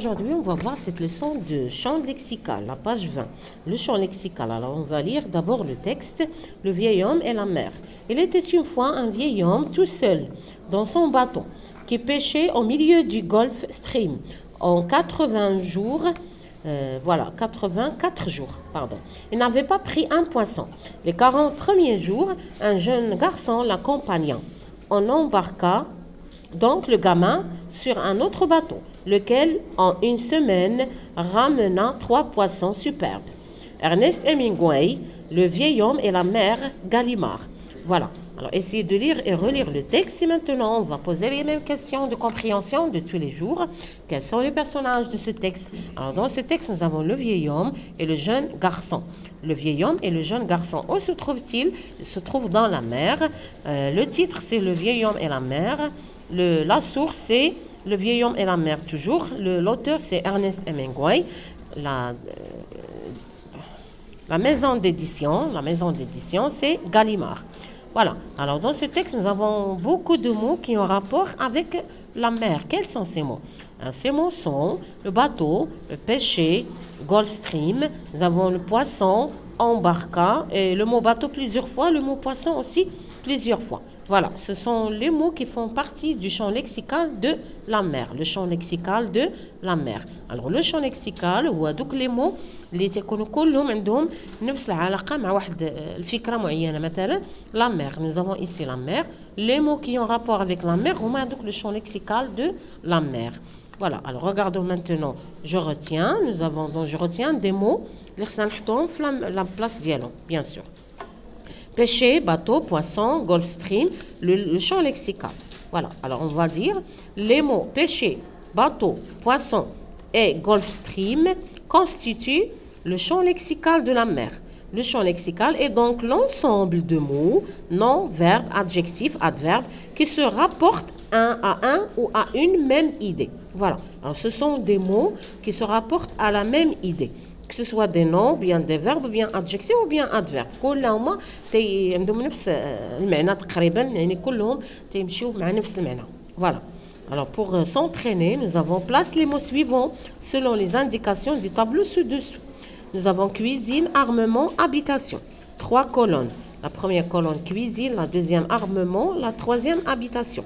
aujourd'hui, on va voir cette leçon de champ lexical, la page 20. Le champ lexical, alors on va lire d'abord le texte, le vieil homme et la mer. Il était une fois un vieil homme tout seul dans son bateau qui pêchait au milieu du Gulf Stream en 80 jours. 84 jours, pardon. Il n'avait pas pris un poisson. Les 40 premiers jours, un jeune garçon l'accompagna. On embarqua donc le gamin sur un autre bateau, lequel, en une semaine, ramena 3 poissons superbes. Ernest Hemingway, Le vieil homme et la mer, Gallimard. Voilà. Alors, essayez de lire et relire le texte. Et maintenant, on va poser les mêmes questions de compréhension de tous les jours. Quels sont les personnages de ce texte? Alors, dans ce texte, nous avons le vieil homme et le jeune garçon. Le vieil homme et le jeune garçon. Où se trouve-t-il? Il se trouve dans la mer. Le titre, c'est Le vieil homme et la mer. La source, c'est Le vieil homme et la mer, toujours. L'auteur, c'est Ernest Hemingway. La maison d'édition, c'est Gallimard. Voilà. Alors, dans ce texte, nous avons beaucoup de mots qui ont rapport avec la mer. Quels sont ces mots? Ces mots sont le bateau, le pêcher, Gulf Stream. Nous avons le poisson, embarca, et le mot bateau plusieurs fois, le mot poisson aussi plusieurs fois. Voilà, ce sont les mots qui font partie du champ lexical de la mer, le champ lexical de la mer. Alors, le champ lexical هو دوك les mots اللي تكونوا كلهم عندهم نفس العلاقة مع واحد الفكرة معينة. مثلا la mer, nous avons ici la mer. Les mots qui ont rapport avec la mer هما donc le champ lexical de la mer. Voilà, alors regardons maintenant. Je retiens des mots اللي خصنا نحطوهم في la place ديالهم, bien sûr. Pêcher, bateau, poisson, Gulf Stream, le champ lexical. Voilà, alors on va dire les mots pêcher, bateau, poisson et Gulf Stream constituent le champ lexical de la mer. Le champ lexical est donc l'ensemble de mots, noms, verbes, adjectifs, adverbes qui se rapportent à un ou à une même idée. Voilà, alors ce sont des mots qui se rapportent à la même idée. Que ce soit des noms, bien des verbes, ou bien adjectifs, ou bien adverbes. كلهم عندهم نفس المعنى تقريبا, يعني كلهم تيمشيو مع نفس المعنى. Voilà. Alors pour s'entraîner, nous avons place les mots suivants selon les indications du tableau ci-dessous. Nous avons cuisine, armement, habitation. 3 colonnes. La première colonne cuisine, la deuxième armement, la troisième habitation.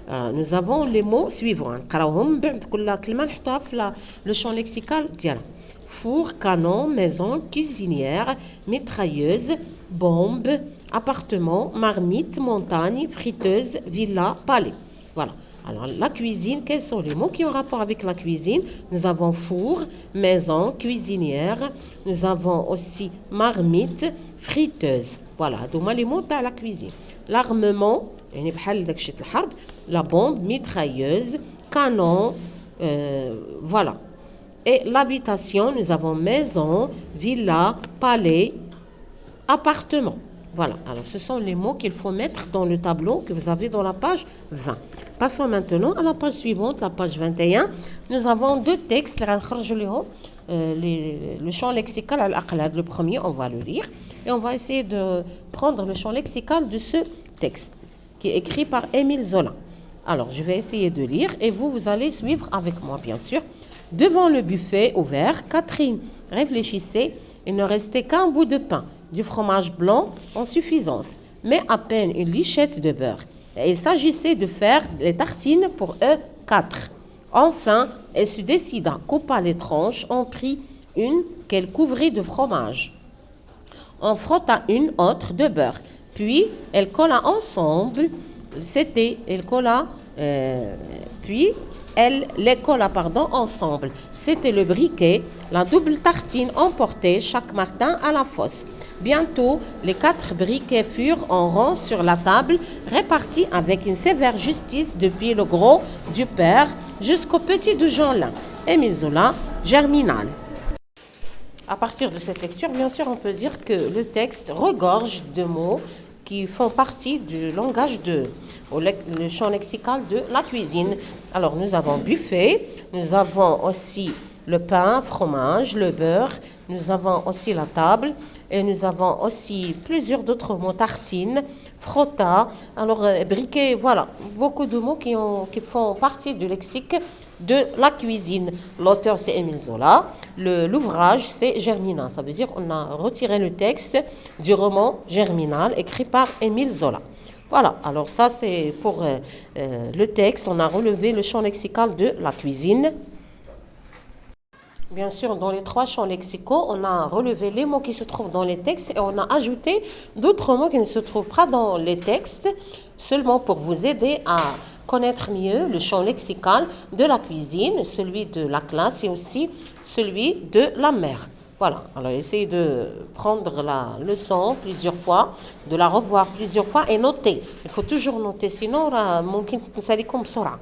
Nous avons les mots suivants. نقراوهم بعد كل كلمة نحطوها في le champ lexical ديالها. Four, canon, maison, cuisinière, mitrailleuse, bombe, appartement, marmite, montagne, friteuse, villa, palais. Voilà. Alors, la cuisine, quels sont les mots qui ont rapport avec la cuisine? Nous avons four, maison, cuisinière. Nous avons aussi marmite, friteuse. Voilà. Donc, les mots de la cuisine. L'armement, la bombe, mitrailleuse, canon, voilà. Et l'habitation, nous avons maison, villa, palais, appartement. Voilà, alors ce sont les mots qu'il faut mettre dans le tableau que vous avez dans la page 20. Passons maintenant à la page suivante, la page 21. Nous avons 2 textes, le champ lexical al-aqlad. Le premier, on va le lire et on va essayer de prendre le champ lexical de ce texte qui est écrit par Émile Zola. Alors, je vais essayer de lire et vous allez suivre avec moi, bien sûr. Devant le buffet ouvert, Catherine réfléchissait. Il ne restait qu'un bout de pain, du fromage blanc en suffisance, mais à peine une lichette de beurre. Et il s'agissait de faire les tartines pour eux 4. Enfin, elle se décida, coupa les tranches, en prit une qu'elle couvrit de fromage. En frotta une autre de beurre. Puis, elle colla ensemble. Elle les colla ensemble. C'était le briquet, la double tartine emportée chaque matin à la fosse. Bientôt, les 4 briquets furent en rang sur la table, répartis avec une sévère justice depuis le gros du père jusqu'au petit du Jeanlin. Émile Zola, Germinal. À partir de cette lecture, bien sûr, on peut dire que le texte regorge de mots qui font partie du langage le champ lexical de la cuisine. Alors, nous avons buffet, nous avons aussi le pain, fromage, le beurre, nous avons aussi la table et nous avons aussi plusieurs d'autres mots, tartine, frotta, alors briquet, voilà, beaucoup de mots qui font partie du lexique de la cuisine. L'auteur, c'est Émile Zola. L'ouvrage, c'est Germinal. Ça veut dire qu'on a retiré le texte du roman Germinal, écrit par Émile Zola. Voilà, alors ça, c'est pour le texte. On a relevé le champ lexical de la cuisine. Bien sûr, dans les 3 champs lexicaux, on a relevé les mots qui se trouvent dans les textes et on a ajouté d'autres mots qui ne se trouvent pas dans les textes, seulement pour vous aider à connaître mieux le champ lexical de la cuisine, celui de la classe et aussi celui de la mer. Voilà, alors essayez de prendre la leçon plusieurs fois, de la revoir plusieurs fois et noter. Il faut toujours noter, sinon, ممكن تنسى لكم بسرعة.